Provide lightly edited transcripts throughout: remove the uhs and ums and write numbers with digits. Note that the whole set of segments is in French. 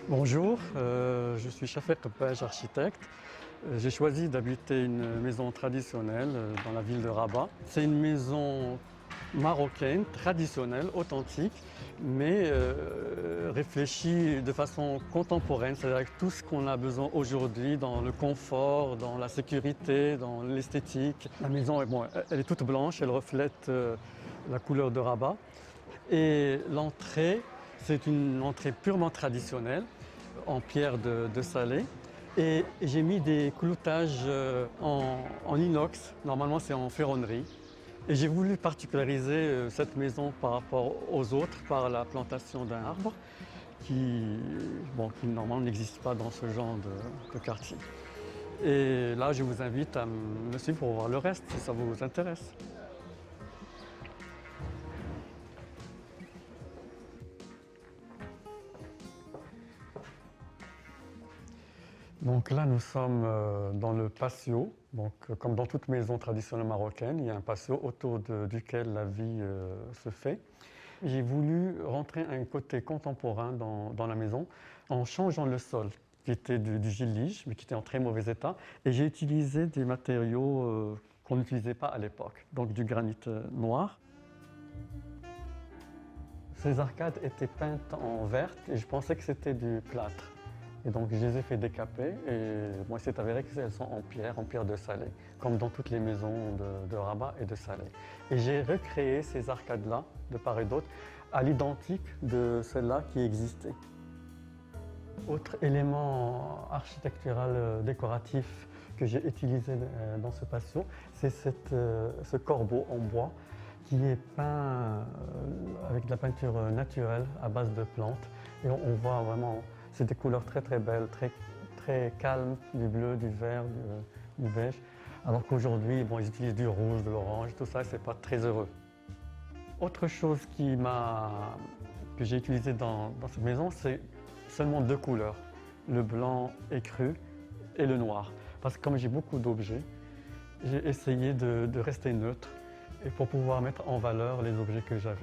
Bonjour, je suis Chafek Page, architecte. J'ai choisi d'habiter une maison traditionnelle dans la ville de Rabat. C'est une maison marocaine, traditionnelle, authentique, mais réfléchie de façon contemporaine, c'est-à-dire avec tout ce qu'on a besoin aujourd'hui dans le confort, dans la sécurité, dans l'esthétique. La maison, elle est toute blanche, elle reflète la couleur de Rabat. Et l'entrée, c'est une entrée purement traditionnelle, en pierre de Salé. Et j'ai mis des cloutages en inox, normalement c'est en ferronnerie. Et j'ai voulu particulariser cette maison par rapport aux autres par la plantation d'un arbre qui normalement n'existe pas dans ce genre de quartier. Et là, je vous invite à me suivre pour voir le reste si ça vous intéresse. Donc là, nous sommes dans le patio. Donc, comme dans toute maison traditionnelle marocaine, il y a un patio autour duquel la vie se fait. J'ai voulu rentrer un côté contemporain dans la maison en changeant le sol, qui était du gillige, mais qui était en très mauvais état. Et j'ai utilisé des matériaux qu'on n'utilisait pas à l'époque, donc du granit noir. Ces arcades étaient peintes en vert et je pensais que c'était du plâtre. Et donc je les ai fait décaper et moi c'est avéré qu'elles sont en pierre de Salé, comme dans toutes les maisons de Rabat et de Salé. Et j'ai recréé ces arcades-là, de part et d'autre, à l'identique de celles-là qui existaient. Autre élément architectural décoratif que j'ai utilisé dans ce patio, c'est ce corbeau en bois qui est peint avec de la peinture naturelle à base de plantes. Et on voit vraiment, c'est des couleurs très très belles, très calmes, du bleu, du vert, du beige. Alors qu'aujourd'hui, ils utilisent du rouge, de l'orange, tout ça, c'est pas très heureux. Autre chose que j'ai utilisé dans cette maison, c'est seulement deux couleurs, le blanc écru et le noir. Parce que comme j'ai beaucoup d'objets, j'ai essayé de rester neutre et pour pouvoir mettre en valeur les objets que j'avais.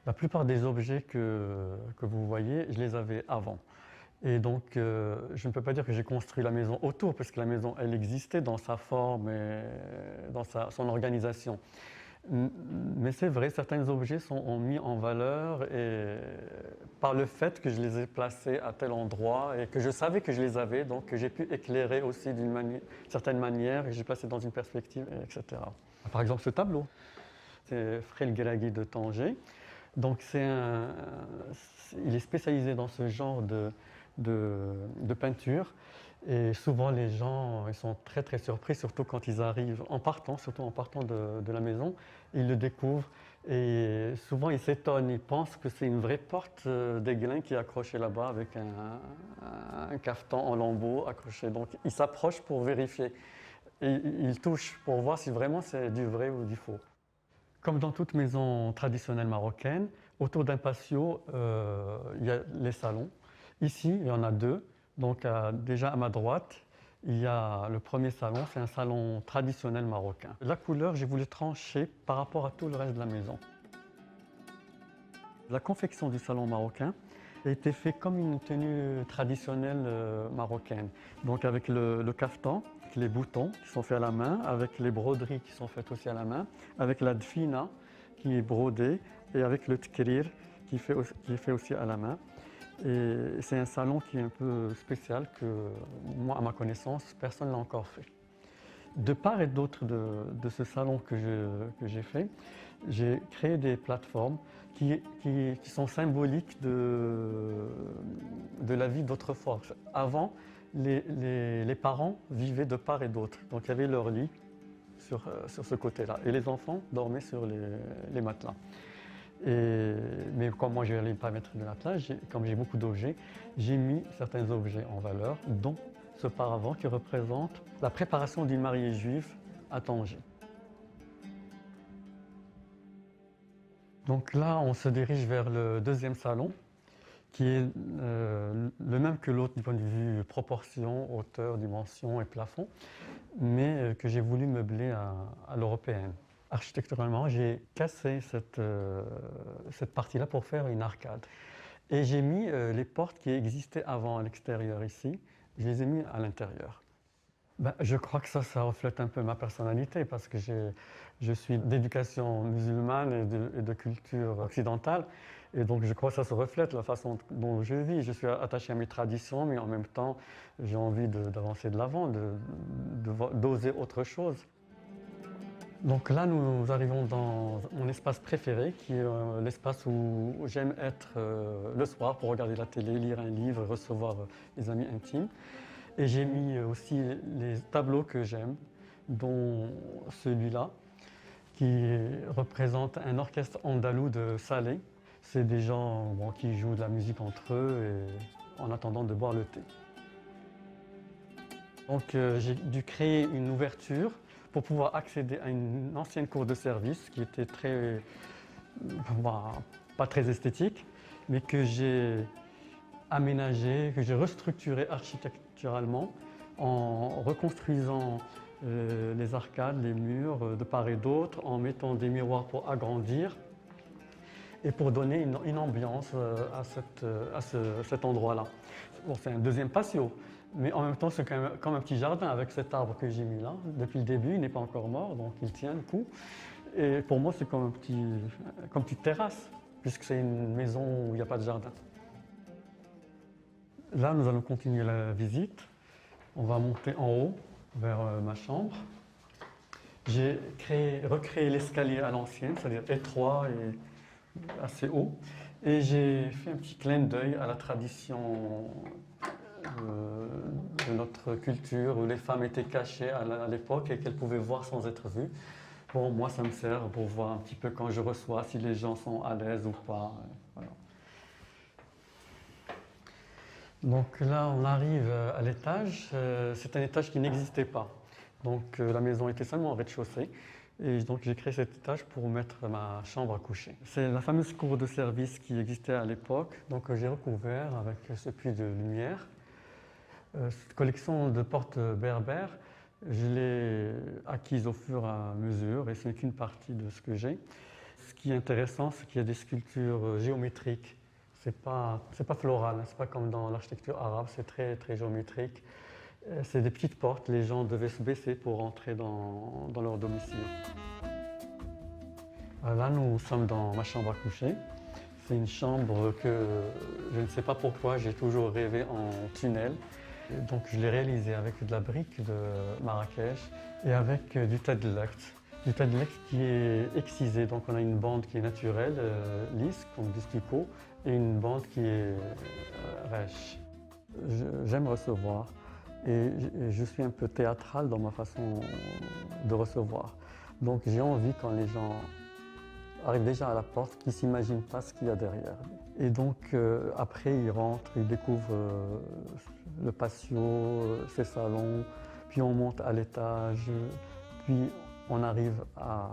La plupart des objets que vous voyez, je les avais avant. Et donc, je ne peux pas dire que j'ai construit la maison autour, parce que la maison, elle existait dans sa forme et dans son organisation. Mais c'est vrai, certains objets sont mis en valeur et par le fait que je les ai placés à tel endroit et que je savais que je les avais, donc j'ai pu éclairer aussi d'une certaine manière et j'ai placé dans une perspective, etc. Par exemple, ce tableau, c'est Frel Gueragui de Tanger. Donc il est spécialisé dans ce genre de peinture et souvent les gens ils sont très très surpris, surtout quand ils arrivent surtout en partant de la maison, ils le découvrent et souvent ils s'étonnent, ils pensent que c'est une vraie porte d'Aiglun qui est accrochée là-bas avec un cafetan en lambeaux accroché. Donc ils s'approchent pour vérifier et ils touchent pour voir si vraiment c'est du vrai ou du faux. Comme dans toute maison traditionnelle marocaine, autour d'un patio, il y a les salons. Ici, il y en a deux. Donc, déjà à ma droite, il y a le premier salon, c'est un salon traditionnel marocain. La couleur, j'ai voulu trancher par rapport à tout le reste de la maison. La confection du salon marocain a été faite comme une tenue traditionnelle marocaine. Donc avec le caftan, les boutons qui sont faits à la main, avec les broderies qui sont faites aussi à la main, avec la dfina qui est brodée et avec le tkrir qui est fait aussi à la main. Et c'est un salon qui est un peu spécial que moi, à ma connaissance, personne ne l'a encore fait. De part et d'autre de ce salon que j'ai fait, j'ai créé des plateformes qui sont symboliques de la vie d'autrefois. Avant, les parents vivaient de part et d'autre, donc il y avait leur lit sur ce côté-là, et les enfants dormaient sur les matelas. Mais comme moi je n'allais pas mettre de matelas, comme j'ai beaucoup d'objets, j'ai mis certains objets en valeur, dont ce paravent qui représente la préparation d'une mariée juive à Tanger. Donc là, on se dirige vers le deuxième salon, qui est le même que l'autre du point de vue proportion, hauteur, dimension et plafond, mais que j'ai voulu meubler à l'européenne. Architecturalement, j'ai cassé cette partie-là pour faire une arcade. Et j'ai mis les portes qui existaient avant à l'extérieur ici, je les ai mis à l'intérieur. Ben, je crois que ça reflète un peu ma personnalité parce que je suis d'éducation musulmane et de culture occidentale. Et donc je crois que ça se reflète la façon dont je vis. Je suis attaché à mes traditions, mais en même temps, j'ai envie d'avancer de l'avant, d'oser autre chose. Donc là, nous arrivons dans mon espace préféré, qui est l'espace où j'aime être le soir pour regarder la télé, lire un livre, recevoir les amis intimes. Et j'ai mis aussi les tableaux que j'aime, dont celui-là, qui représente un orchestre andalou de Salé. C'est des gens qui jouent de la musique entre eux et en attendant de boire le thé. Donc j'ai dû créer une ouverture pour pouvoir accéder à une ancienne cour de service qui était pas très esthétique, mais que j'ai aménagée, que j'ai restructurée architecturalement en reconstruisant les arcades, les murs de part et d'autre, en mettant des miroirs pour agrandir et pour donner une ambiance à cet endroit-là. Bon, c'est un deuxième patio, mais en même temps c'est quand même comme un petit jardin avec cet arbre que j'ai mis là. Depuis le début, il n'est pas encore mort, donc il tient le coup. Et pour moi, c'est comme une petite terrasse, puisque c'est une maison où il n'y a pas de jardin. Là, nous allons continuer la visite. On va monter en haut vers ma chambre. J'ai recréé l'escalier à l'ancienne, c'est-à-dire étroit et assez haut. Et j'ai fait un petit clin d'œil à la tradition de notre culture, où les femmes étaient cachées à l'époque et qu'elles pouvaient voir sans être vues. Bon, moi, ça me sert pour voir un petit peu quand je reçois, si les gens sont à l'aise ou pas. Voilà. Donc là, on arrive à l'étage. C'est un étage qui n'existait pas. Donc la maison était seulement au rez-de-chaussée. Et donc j'ai créé cet étage pour mettre ma chambre à coucher. C'est la fameuse cour de service qui existait à l'époque. Donc j'ai recouvert avec ce puits de lumière. Cette collection de portes berbères, je l'ai acquise au fur et à mesure et ce n'est qu'une partie de ce que j'ai. Ce qui est intéressant, c'est qu'il y a des sculptures géométriques. C'est pas floral, c'est pas comme dans l'architecture arabe, c'est très, très géométrique. C'est des petites portes, les gens devaient se baisser pour entrer dans leur domicile. Là, nous sommes dans ma chambre à coucher. C'est une chambre que je ne sais pas pourquoi, j'ai toujours rêvé en tunnel. Donc je l'ai réalisée avec de la brique de Marrakech et avec du tadlakt. Du tadlakt qui est excisé, donc on a une bande qui est naturelle, lisse, comme du stucco, et une bande qui est rêche. J'aime recevoir et je suis un peu théâtral dans ma façon de recevoir. Donc j'ai envie quand les gens arrivent déjà à la porte qu'ils ne s'imaginent pas ce qu'il y a derrière. Et donc après ils rentrent, ils découvrent le patio, ses salons, puis on monte à l'étage, puis on arrive à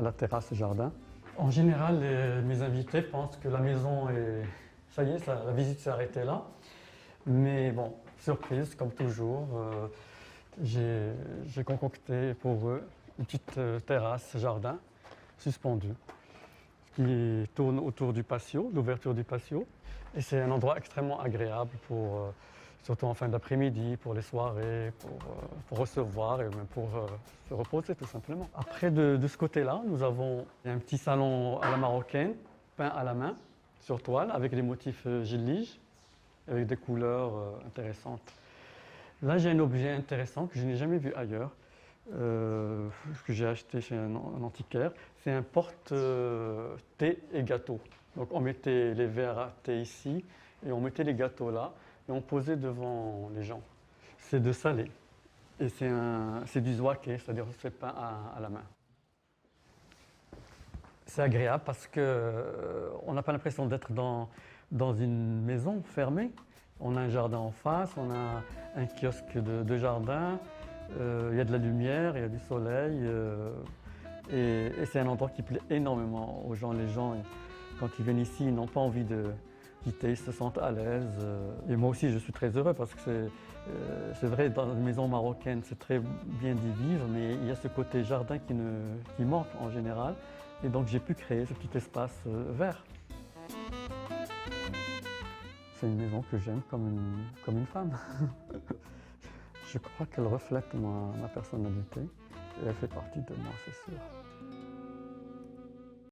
la terrasse jardin. En général, mes invités pensent que la maison est... Ça y est, la visite s'est arrêtée là. Mais bon, surprise, comme toujours, j'ai concocté pour eux une petite terrasse jardin suspendue qui tourne autour du patio, l'ouverture du patio. Et c'est un endroit extrêmement agréable pour, surtout en fin d'après-midi, pour les soirées, pour recevoir et même pour se reposer tout simplement. Après, de ce côté-là, nous avons un petit salon à la marocaine, peint à la main, sur toile, avec des motifs gillige, avec des couleurs intéressantes. Là, j'ai un objet intéressant que je n'ai jamais vu ailleurs, que j'ai acheté chez un antiquaire. C'est un porte-thé et gâteau. Donc on mettait les verres à thé ici et on mettait les gâteaux là et on posait devant les gens. C'est de Salé et c'est du zouaké, c'est-à-dire c'est peint à la main. C'est agréable parce qu'on n'a pas l'impression d'être dans une maison fermée. On a un jardin en face, on a un kiosque de jardin, il y a de la lumière, il y a du soleil et c'est un endroit qui plaît énormément aux gens. Les gens, quand ils viennent ici, ils n'ont pas envie de quitter, ils se sentent à l'aise. Et moi aussi, je suis très heureux parce que c'est vrai, dans une maison marocaine, c'est très bien d'y vivre, mais il y a ce côté jardin qui manque en général. Et donc j'ai pu créer ce petit espace vert. C'est une maison que j'aime comme une femme. Je crois qu'elle reflète ma personnalité et elle fait partie de moi, c'est sûr.